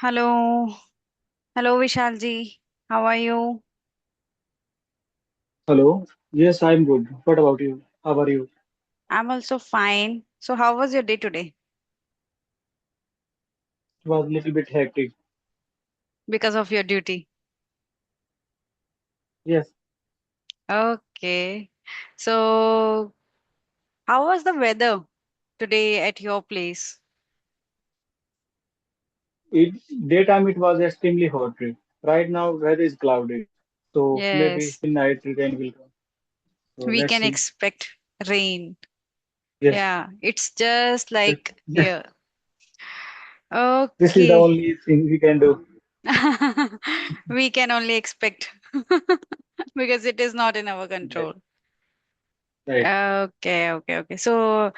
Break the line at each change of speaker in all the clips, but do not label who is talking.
Hello. Hello, Vishalji. How are you?
Hello. Yes, I'm good. What about you? How are you?
I'm also fine. So, how was your day today?
It was a little bit hectic.
Because of your duty.
Yes,
Okay. So, how was the weather today at your place?
it daytime it was extremely hot. Right now weather is cloudy, so maybe
Yes,
in night rain will come. So
we
let's
can
see.
expect rain.
Yes,
Yeah, it's just
this,
like
this
here.
this is the
Okay.
only thing we can do.
We can only expect because it is not in our
Right.
control.
Right.
Okay. So,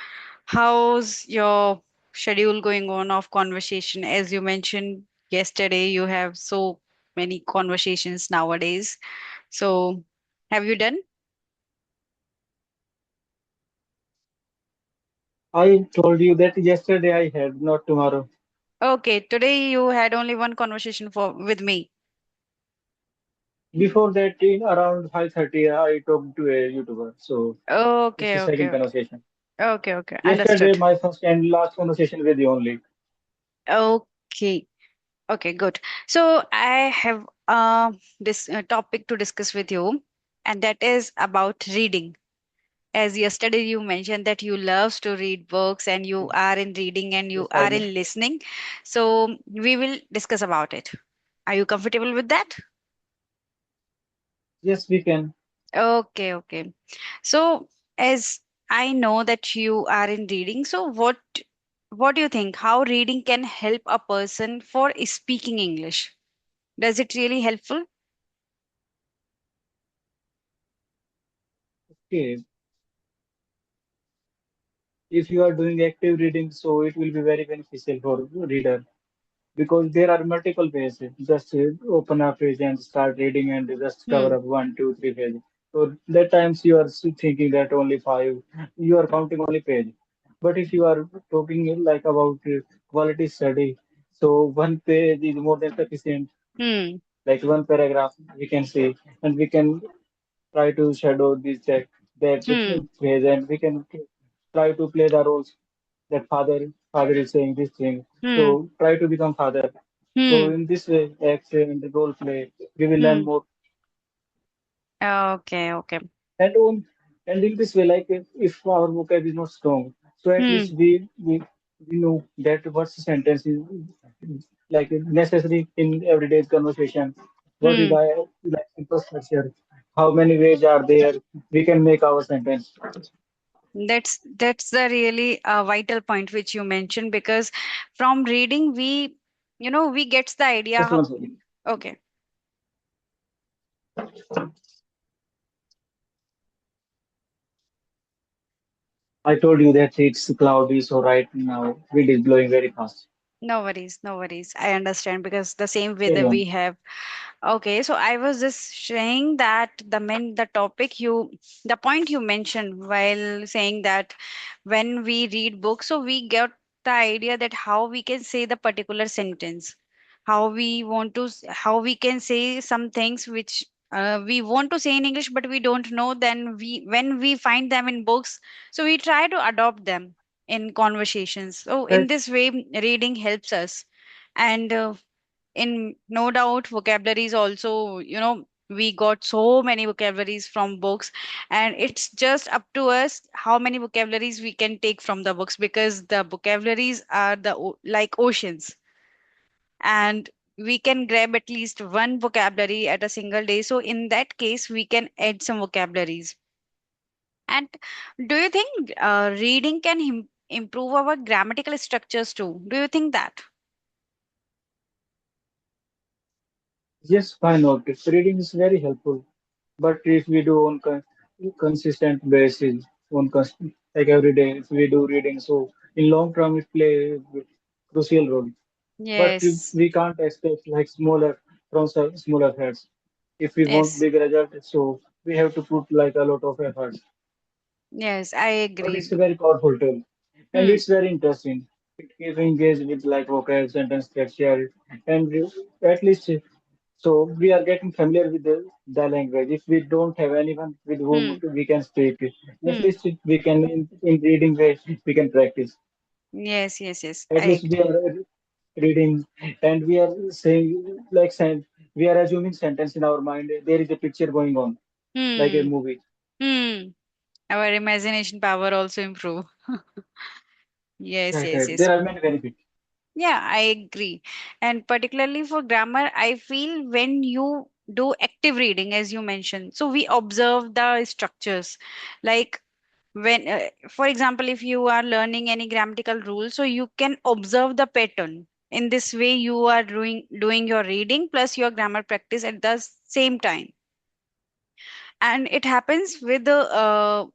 how's your schedule going on of conversation? As you mentioned yesterday, you have so many conversations nowadays. So, have you done?
I told you that yesterday I had, not tomorrow.
Okay, today you had only one conversation for with me.
Before that, in around 5:30, I talked to a YouTuber. So it's the
Okay, okay,
second
okay.
conversation.
Okay,
Yesterday,
understood.
my first and last conversation with you only.
Okay, okay, good. So, I have this topic to discuss with you, and that is about reading. As yesterday you mentioned that you love to read books and you are in reading and you
Yes, I
are
know.
in listening. So we will discuss about it. Are you comfortable with that?
Yes, we can.
Okay. So as I know that you are in reading, so what do you think? How reading can help a person for speaking English? Does it really helpful?
Okay, if you are doing active reading, so it will be very beneficial for reader because there are multiple pages. Just open a page and start reading and just cover
Hmm.
up one, two, three pages. So that times you are thinking that only five, you are counting only page. But if you are talking like about quality study, so one page is more than sufficient.
Hmm.
Like one paragraph we can say, and we can try to shadow this that
Hmm.
phase, and we can try to play the roles that father is saying this thing.
Hmm.
So try to become father. So
Hmm.
in this way, action and the role play, we will learn
Hmm.
more.
Okay.
And on and in this way, like if our vocab is not strong, so at
Hmm.
least we know that what's the sentence is like necessary in everyday conversation. What is
Hmm.
the like simple structure? How many ways are there? We can make our sentence.
That's the really vital point which you mentioned because from reading we gets the idea
Just
how.
one second.
Okay.
I told you that it's cloudy, so right now wind is blowing very fast.
No worries. I understand because the same way
Carry
that we
on.
have. Okay, so I was just saying that the topic the point you mentioned while saying that when we read books, so we get the idea that how we can say the particular sentence, how we can say some things which we want to say in English, but we don't know. Then when we find them in books, so we try to adopt them in conversations. So in
Right.
this way, reading helps us, and in no doubt vocabularies also, we got so many vocabularies from books, and it's just up to us how many vocabularies we can take from the books because the vocabularies are like oceans, and we can grab at least one vocabulary at a single day. So in that case we can add some vocabularies. And do you think reading can improve our grammatical structures too? Do you think that?
Yes, why not? Reading is very helpful. But if we do on consistent basis, like every day, if we do reading, so in long term it play a crucial role. But
Yes.
we can't expect like smaller heads. If we want
Yes.
big result, so we have to put like a lot of effort.
Yes, I
But it's
agree.
a very powerful tool, and
Hmm.
it's very interesting. It keeps engaged with like vocab, sentence structure, and at least so we are getting familiar with the language. If we don't have anyone with whom
Hmm.
we can speak, at
Hmm.
least we can in reading way we can practice.
Yes, yes, yes.
At
I
least we
agree.
are reading and we are saying like we are assuming sentence in our mind. There is a picture going on like a
Hmm.
movie.
Hmm. Our imagination power also improve. Yes,
Right,
yes,
right.
yes.
There are many benefits.
Yeah, I agree. And particularly for grammar, I feel when you do active reading, as you mentioned, so we observe the structures. Like when, for example, if you are learning any grammatical rule, so you can observe the pattern. In this way, you are doing your reading plus your grammar practice at the same time. And it happens with the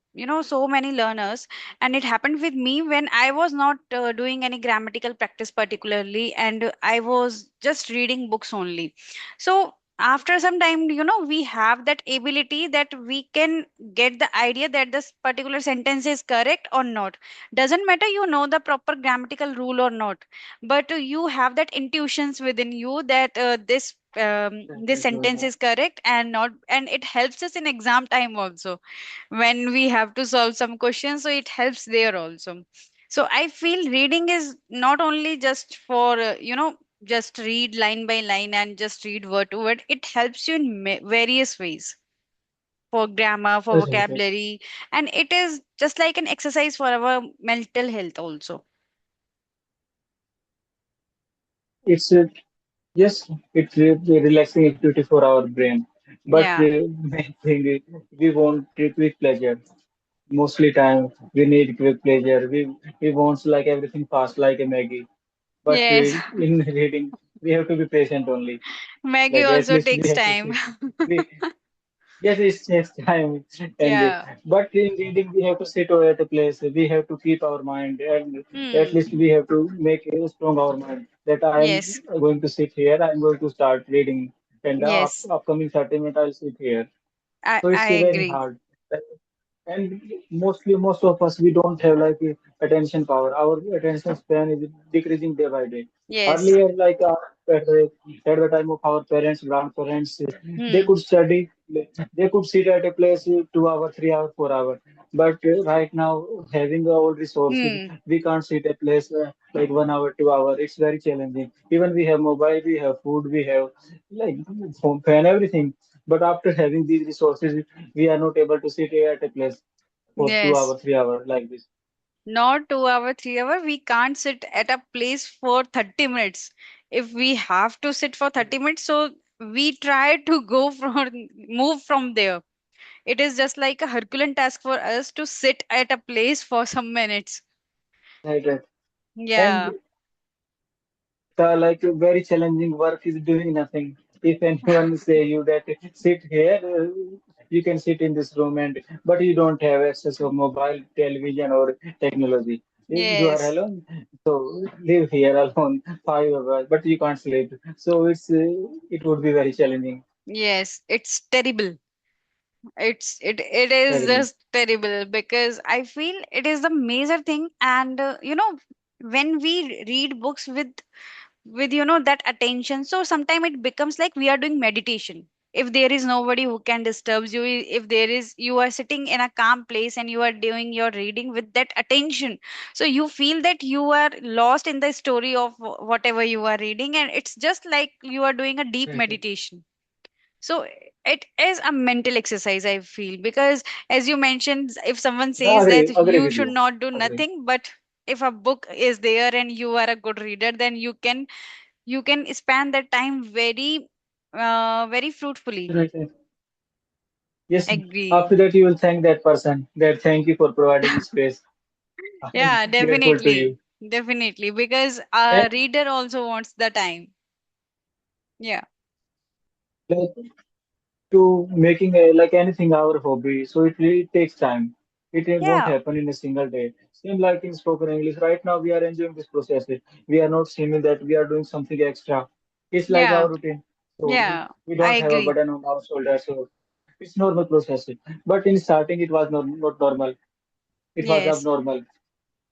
so many learners, and it happened with me when I was not doing any grammatical practice particularly, and I was just reading books only. So after some time, we have that ability that we can get the idea that this particular sentence is correct or not. Doesn't matter you know the proper grammatical rule or not, but you have that intuitions within you that
Right,
this
right,
sentence
right.
is correct and not, and it helps us in exam time also when we have to solve some questions, so it helps there also. So I feel reading is not only just for just read line by line and just read word to word. It helps you in various ways, for grammar, for
Yes, yes, yes.
vocabulary, and it is just like an exercise for our mental health also.
It's yes, it's a relaxing activity for our brain. But
Yeah.
main thing is we want a quick pleasure. Mostly time we need quick pleasure. We want like everything fast, like a Maggie. But
Yes.
in reading, we have to be patient only.
Maggie
Like at
also
least we
takes
have to
time.
sit. We yes, it takes time, and
Yeah.
but in reading we have to sit at a place. We have to keep our mind, and at
Hmm.
least we have to make a strong our mind that I am
Yes.
going to sit here. I am going to start reading, and the
Yes.
upcoming 30 minutes I'll sit here.
I
So
I
it's very
agree.
hard. And mostly most of us we don't have like attention power. Our attention span is decreasing day by day.
Yes.
Earlier like at the time of our parents, grandparents, they
Hmm.
could study, they could sit at a place 2 hours, 3 hours, 4 hours. But right now having all resources,
Hmm.
we can't sit at a place like 1 hour, 2 hours. It's very challenging. Even we have mobile, we have food, we have like phone, fan, everything. But after having these resources, we are not able to sit here at a place for two
Yes.
hours, 3 hours like this.
Not 2 hour, 3 hour. We can't sit at a place for 30 minutes. If we have to sit for 30 minutes, so we try to go from move from there. It is just like a Herculean task for us to sit at a place for some minutes.
Right, right. And
Yeah.
the like very challenging work is doing nothing. If anyone say you that sit here, you can sit in this room, and but you don't have access of mobile, television, or technology. You are
Yes.
alone, so live here alone 5 hours, but you can't sleep. So it would be very challenging,
Yes. It's terrible. It is
terrible.
just terrible because I feel it is the major thing, and when we read books with that attention, so sometimes it becomes like we are doing meditation. If there is nobody who can disturb you, if there is, you are sitting in a calm place and you are doing your reading with that attention, so you feel that you are lost in the story of whatever you are reading, and it's just like you are doing a deep
Right, right.
meditation. So it is a mental exercise, I feel, because as you mentioned, if someone
Yeah,
says
agree,
that
agree
you
with
should
you.
not do
Agree.
nothing, but if a book is there and you are a good reader, then you can span that time very fruitfully.
Right, right. Yes,
Agree.
after that you will thank that person. That thank you for providing me space. I am
Yeah,
grateful to
definitely.
you.
Definitely. Because a
And
reader also wants the time. Yeah.
like to making like anything our hobby, so it really takes time. It won't
Yeah.
happen in a single day. Same like in spoken English. Right now we are enjoying this process. We are not seeming that we are doing something extra. It's like
Yeah.
our routine. So
Yeah.
we
I
don't have a
agree.
burden on our shoulders. So it's normal process. But in starting it was not normal. It was
Yes.
abnormal.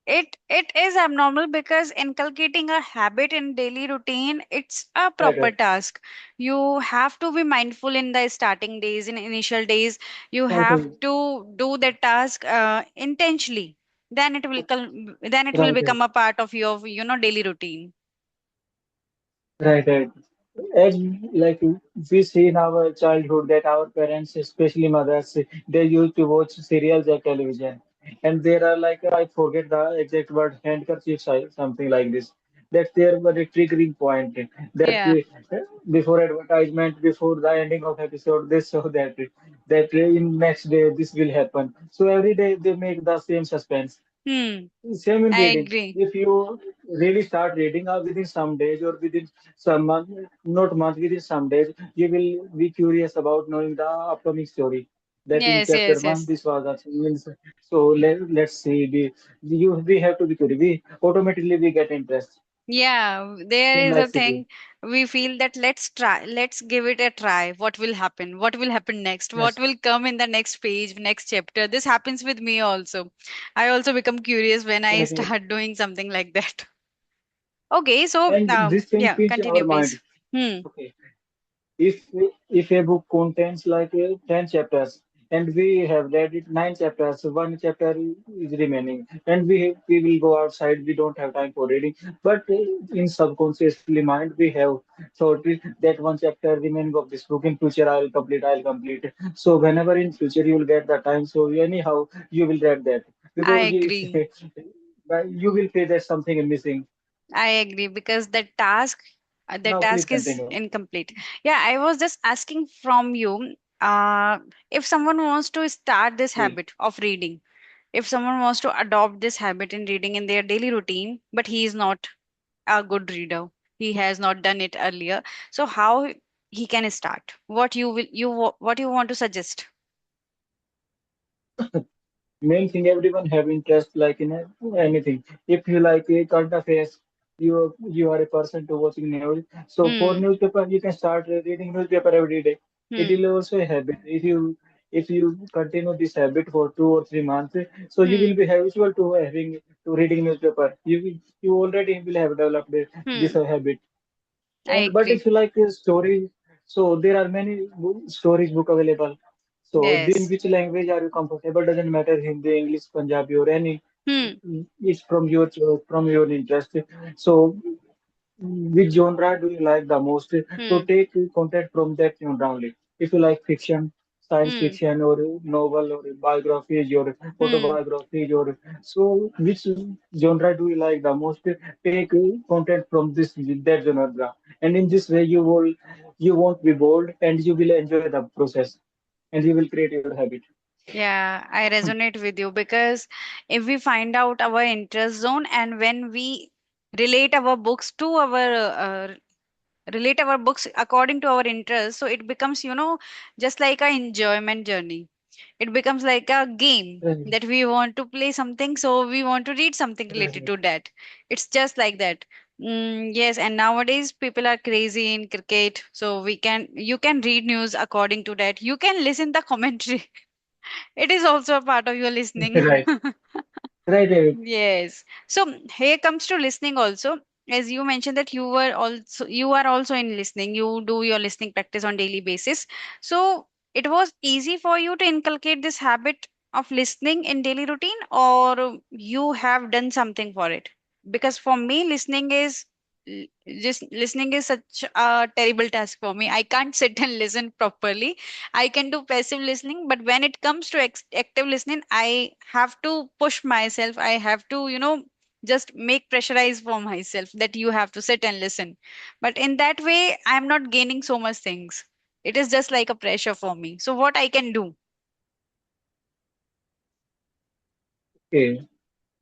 It is abnormal because inculcating a habit in daily routine, it's a
Right,
proper task. You have to be mindful in the starting days, in initial days. You have
right,
to do the task intentionally. Then then it will
right, right.
become a part of your daily routine.
Right, right. As like we see in our childhood that our parents, especially mothers, they used to watch serials at television, and there are like I forget the exact word, handkerchiefs, something like this. That there were a triggering point that
Yeah.
before advertisement, before the ending of episode, they show that in next day this will happen. So every day they make the same suspense.
Hmm.
Same in
I
reading.
agree.
If you really start reading within some days or within some month, not month, within some days, you will be curious about knowing the upcoming story. That in
Yes,
chapter
yes,
one,
yes.
this was the means. So let's see. We have to be curious. We automatically we get interest.
Yeah, there
Same
is
like
a
city.
thing we feel that let's give it a try. What will happen? What will happen next? What
Yes.
will come in the next page, next chapter? This happens with me also. I also become curious when I
Right, right.
start doing something like that. Okay, so
And this thing
yeah,
feeds our
continue, please.
mind.
Hmm.
Okay. If if a book contains like 10 chapters and we have read it 9 chapters, one chapter is remaining, and we will go outside, we don't have time for reading. But in subconsciously mind, we have thought that one chapter remaining of this book in future I'll complete. So whenever in future you will get the time, so anyhow you will read that
I
because
agree.
you will feel that something is missing.
I agree because the
Now please
task is
continue.
incomplete. Yeah, I was just asking from you, if someone wants to start this
Okay.
habit of reading, if someone wants to adopt this habit in reading in their daily routine, but he is not a good reader, he has not done it earlier, so how he can start? What you want to suggest?
Main thing everyone have interest like in anything. If you like a current affairs, you are a person to watching news. So for
Hmm.
newspaper, you can start reading newspaper every day. It
Hmm.
will also a habit. If you continue this habit for 2 or 3 months, so you
Hmm.
will be habitual to having to reading newspaper. You already will have developed this
Hmm.
habit.
I
And but
agree.
if you like a story, so there are many stories book available. So in
Yes.
which language are you comfortable? Doesn't matter Hindi, English, Punjabi, or any.
Hmm.
It's from your from your interest. So which genre do you like the most? So
Hmm.
take content from that genre only. If you like fiction, science
Hmm.
fiction, or novel, or biographies, or
Hmm.
autobiographies, or so which genre do you like the most? Take content from this that genre, and in this way you won't be bored, and you will enjoy the process, and you will create your habit.
Yeah, I resonate with you because if we find out our interest zone and when we relate our books to our relate our books according to our interest, so it becomes just like a enjoyment journey. It becomes like a game
Right,
that we want to play something, so we want to read something related
right,
to that. It's just like that. Yes, and nowadays people are crazy in cricket, so you can read news according to that. You can listen the commentary. It is also a part of your listening.
right, right, right.
Yes. So here comes to listening also. As you mentioned that you are also in listening. You do your listening practice on daily basis. So it was easy for you to inculcate this habit of listening in daily routine, or you have done something for it? Because for me, l- just listening is such a terrible task for me. I can't sit and listen properly. I can do passive listening, but when it comes to active listening, I have to push myself. I have to, just make pressurize for myself that you have to sit and listen. But in that way, I'm not gaining so much things. It is just like a pressure for me. So what I can do?
Okay.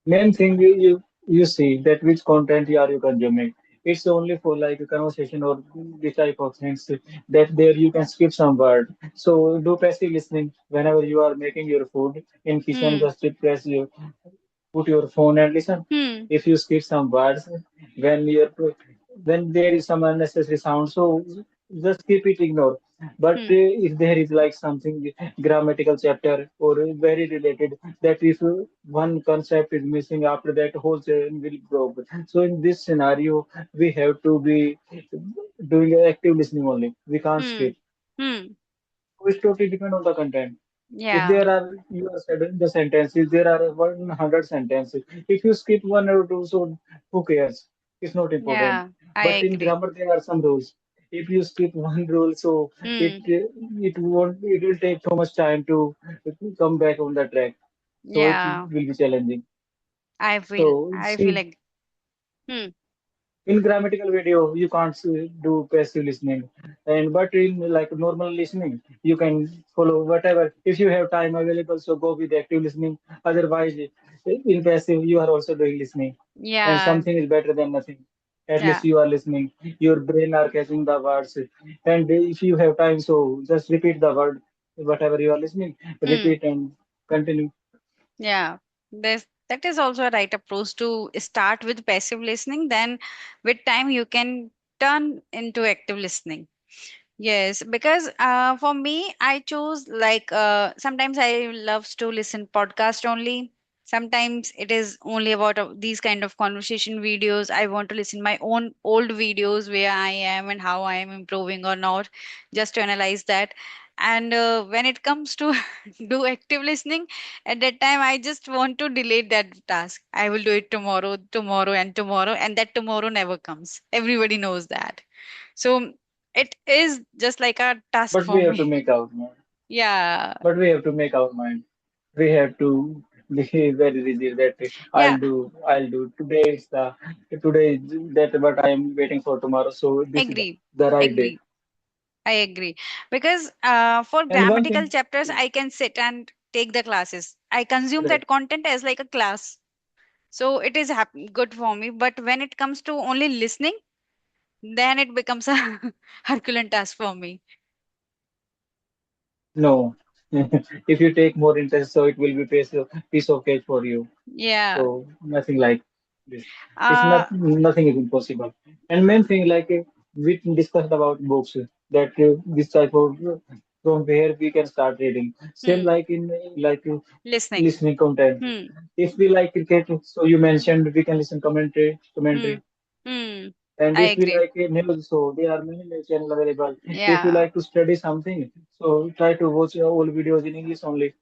Main thing you see that which content are you consuming. It's only for like a conversation or this type of things that there you can skip some word. So do passive listening whenever you are making your food in kitchen.
Hmm.
Just press you put your phone and listen.
Hmm.
If you skip some words when you're when there is some unnecessary sound, so just keep it ignore. But
Hmm.
if there is like something grammatical chapter or very related, that if one concept is missing, after that whole chain will broke. So in this scenario, we have to be doing active listening only. We can't
Hmm.
skip.
Hmm.
It totally depend on the content. If
Yeah.
there are, you are said in the sentences, there are 100 sentences. If you skip one or two, so who cares? It's not important.
Yeah. I
But in
agree.
grammar, there are some rules. If you skip one rule, so
Hmm.
it will take so much time to come back on the track. So it
Yeah.
will be challenging.
I feel.
So
I feel
see,
like. Hmm.
in grammatical video you can't do passive listening, and but in like normal listening you can follow whatever. If you have time available, so go with active listening. Otherwise, in passive you are also doing listening, and
Yeah.
something is better than nothing. At least
Yeah.
you are listening, your brain are catching the words, and if you have time, so just repeat the word, whatever you are listening,
Hmm.
repeat and continue.
Yeah. That is also a right approach to start with passive listening. Then, with time, you can turn into active listening. Yes, because for me, I choose like sometimes I loves to listen podcast only. Sometimes it is only about these kind of conversation videos. I want to listen my own old videos where I am and how I am improving or not, just to analyze that. And when it comes to do active listening, at that time I just want to delete that task. I will do it tomorrow, tomorrow, and tomorrow, and that tomorrow never comes. Everybody knows that. So it is just like a task
But we
for
have to
me.
make our mind.
Yeah.
But we have to make our mind. We have to be very rigid that
Yeah.
I'll do. Today is that what I am waiting for tomorrow. So this is
Agree.
the right day.
Agree. I agree. Because for
And one
grammatical
thing,
chapters, I can sit and take the classes. I consume
right,
that content as like a class. So it is good for me. But when it comes to only listening, then it becomes a Herculean task for me.
no. If you take more interest, so it will be piece of cake for you.
Yeah.
So nothing like this. It's
Uh,
not nothing is impossible. And main thing like we discussed about books, that this type of from where we can start reading. Same
hmm.
like in like
Listening.
listening content.
Hmm.
If we like cricket, so you mentioned we can listen
Hmm.
commentary.
Hmm.
And
I
if we
agree.
like news, so there are many news channels available. If you
Yeah.
like to study something, so try to watch all videos in English only.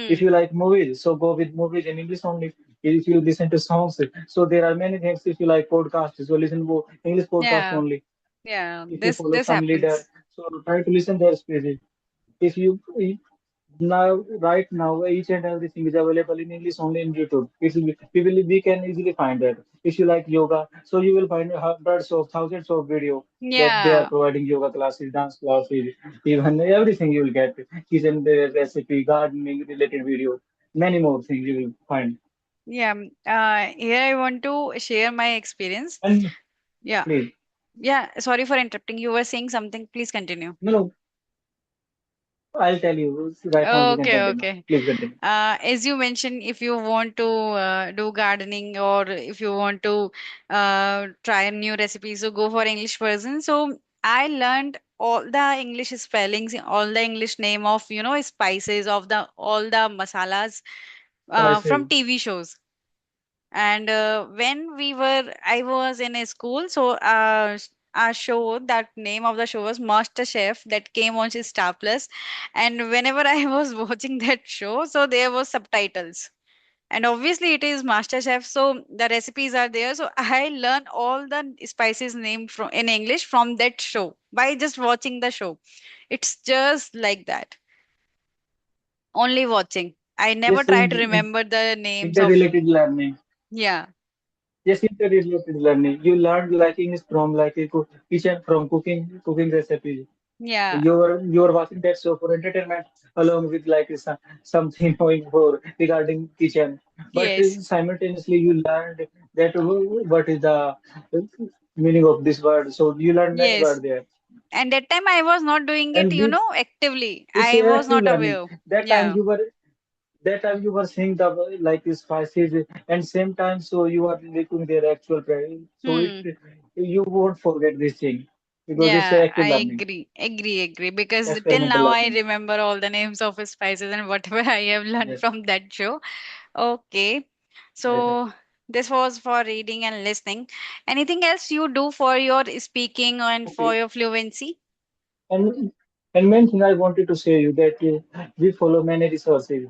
If
Hmm.
you like movies, so go with movies in English only. If you listen to songs, so there are many things. If you like podcasts, so listen to English podcast
Yeah.
only.
Yeah.
If you follow
This
some leader,
happens.
so try to listen their speeches. If you now right now each and everything is available in English only in YouTube. We can easily find that. If you like yoga, so you will find hundreds of thousands of video that they are
Yeah.
providing yoga classes, dance classes, even everything you will get. Kitchen recipe, gardening related video, many more things you will find.
Yeah. Here I want to share my experience.
And
Yeah.
please,
Yeah. Sorry for interrupting. You were saying something. Please continue.
no, I'll tell you right now. You can
Okay.
continue.
Okay.
Please continue.
As you mentioned, if you want to do gardening or if you want to try new recipes, so go for English version. So I learned all the English spellings, all the English name of spices of the all the masalas from
Spices.
TV shows. And when I was in a school, so a show, that name of the show was Master Chef, that came on Star Plus. And whenever I was watching that show, so there was subtitles. And obviously it is Master Chef, so the recipes are there. So I learned all the spices name from in English from that show by just watching the show. It's just like that. Only watching. I never
Yes,
try to remember the names of.
interrelated learning.
Yeah.
Yes, interrelated learning. You learned liking is from like a kitchen from cooking recipes.
Yeah.
You were watching that show for entertainment along with like something knowing for regarding kitchen. But
Yes.
simultaneously you learned that what is the meaning of this word. So you learned many
Yes.
words there.
And that time I was not doing it,
And this
actively.
it's
I was
active
not
learning.
aware.
That time
Yeah.
you were that time you were seeing the like spices, and same time so you are looking their actual price, so it
Hmm.
you won't forget this thing. because it's
Yeah,
active
I
learning,
agree. Because till
experimental
now I
learning.
remember all the names of spices and whatever I have learned
Yes,
from that show. Okay,
right.
so this was for reading and listening. Anything else you do for your speaking and for
Okay.
your fluency?
And main thing I wanted to say you that we follow many resources.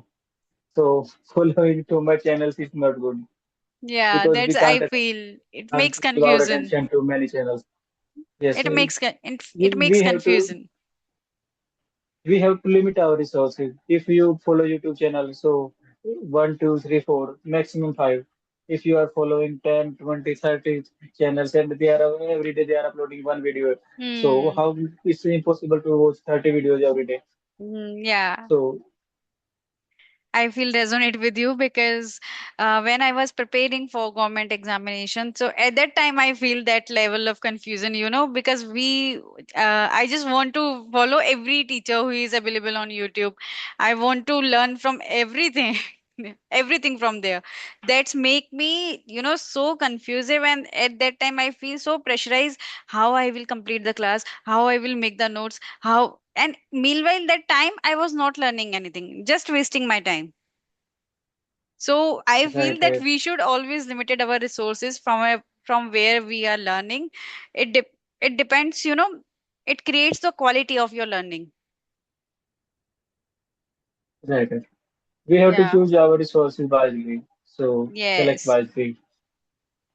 So following too much channels is not good
Yeah,
because
that's
we
I
can't
feel it
give
makes
our
confusion.
attention to many channels. Yes,
It makes
we have to
confusion.
limit our resources. If you follow YouTube channel, so one, two, three, four, maximum five. If you are following 10, 20, 30 channels and they are every day they are uploading one video, so
Hmm.
how it's impossible to watch 30 videos every day.
Yeah.
So
I feel resonate with you because when I was preparing for government examination, so at that time I feel that level of confusion, because I just want to follow every teacher who is available on YouTube. I want to learn from everything, everything from there. That's make me, so confusive. And at that time I feel so pressurized how I will complete the class, how I will make the notes, how. And meanwhile, that time I was not learning anything, just wasting my time. So I
right,
feel that
right,
we should always limit our resources from where we are learning. It depends, it creates the quality of your learning.
right, right. We have to
Yeah.
choose our resources wisely. So select
Yes.
wisely.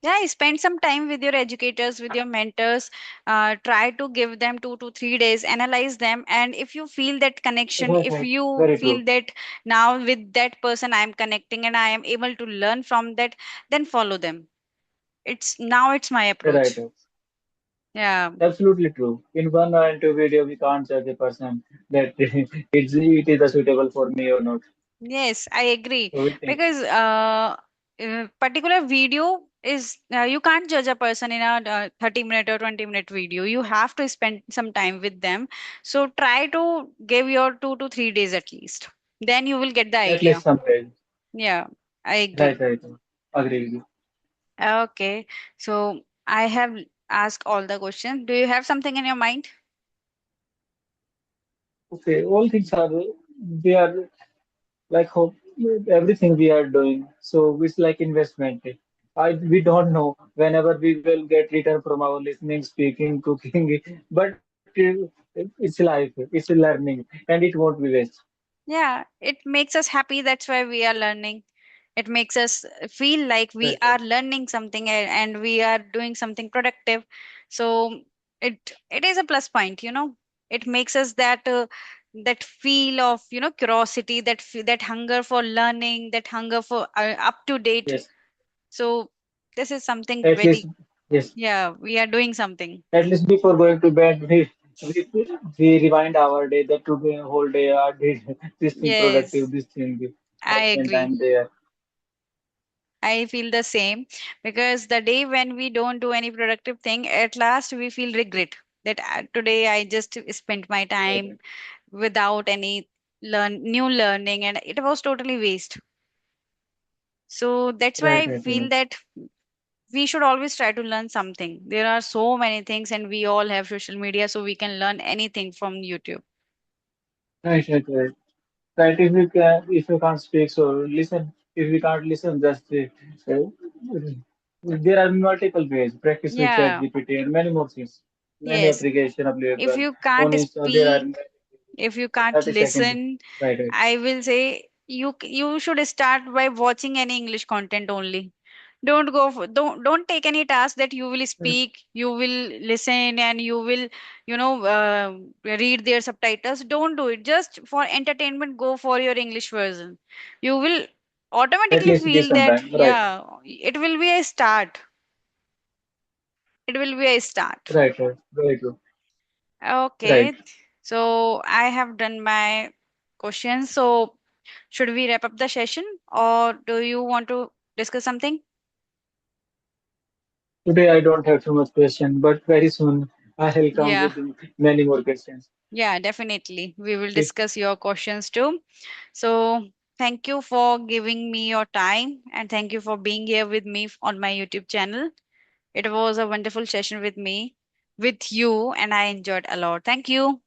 Yeah, spend some time with your educators, with your mentors. Try to give them 2 to 3 days, analyze them, and if you feel that connection,
Right,
if
right.
you
Very true.
feel that now with that person I am connecting and I am able to learn from that, then follow them. It's my
Right,
approach.
right.
Yeah.
Absolutely true. In one or two video, we can't judge a person that it is suitable for me or not.
Yes, I agree.
So we think,
Because particular video is you can't judge a person in a 30-minute or 20-minute video. You have to spend some time with them. So try to give your 2 to 3 days at least. Then you will get the
at
idea.
least some days.
Yeah, I agree.
Right, right. Agree with you.
Okay, so I have asked all the questions. Do you have something in your mind?
Okay, all things are, we are like hope, everything we are doing. So it's like investment. We don't know whenever we will get return from our listening, speaking, cooking, but it's life, it's learning, and it won't be waste.
Yeah, it makes us happy. That's why we are learning. It makes us feel like we
Right, right.
are learning something and we are doing something productive. So it is a plus point. It makes us that feel of curiosity, that hunger for learning, that hunger for up to date.
Yes.
So this is something
At least,
very,
yes.
yeah, we are doing something.
At least before going to bed, we, we rewind our day that today whole day I did this thing
Yes,
productive, this thing. I
I
spend
agree.
time there.
I feel the same because the day when we don't do any productive thing, at last we feel regret that today I just spent my
Right,
time without any new learning and it was totally waste. So that's why
right,
I
right,
feel
right.
that we should always try to learn something. There are so many things and we all have social media so we can learn anything from YouTube.
Right, right, right. Right, if you can't speak, so listen. If we can't listen, just there are multiple ways. Practice with
Yeah,
ChatGPT and many more things. Many
yes.
application
If
available
you
on
can't
Insta. There are
speak, if you can't
30 seconds.
listen,
Right, right.
I will say you should start by watching any English content only. Don't take any task that you will
Right.
speak, you will listen, and you will read their subtitles. Don't do it. Just for entertainment, go for your English version. You will
At
automatically
least give
feel
some
that
time. Right,
yeah, it will be a start. It will be a start.
right, right. Very true. Right.
Okay, so I have done my questions. So should we wrap up the session or do you want to discuss something?
Today I don't have too much question, but very soon I will come
Yeah,
with many more questions.
yeah, definitely. We will
If
discuss your questions too. So thank you for giving me your time and thank you for being here with me on my YouTube channel. It was a wonderful session with me. with you, and I enjoyed a lot. Thank you.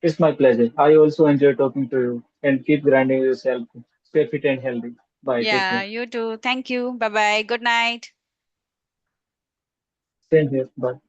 It's my pleasure. I also enjoy talking to you and keep grinding yourself. Stay fit and healthy. Bye. Take
Yeah,
care.
you too. Thank you. Bye bye. Good night.
Same here. Bye.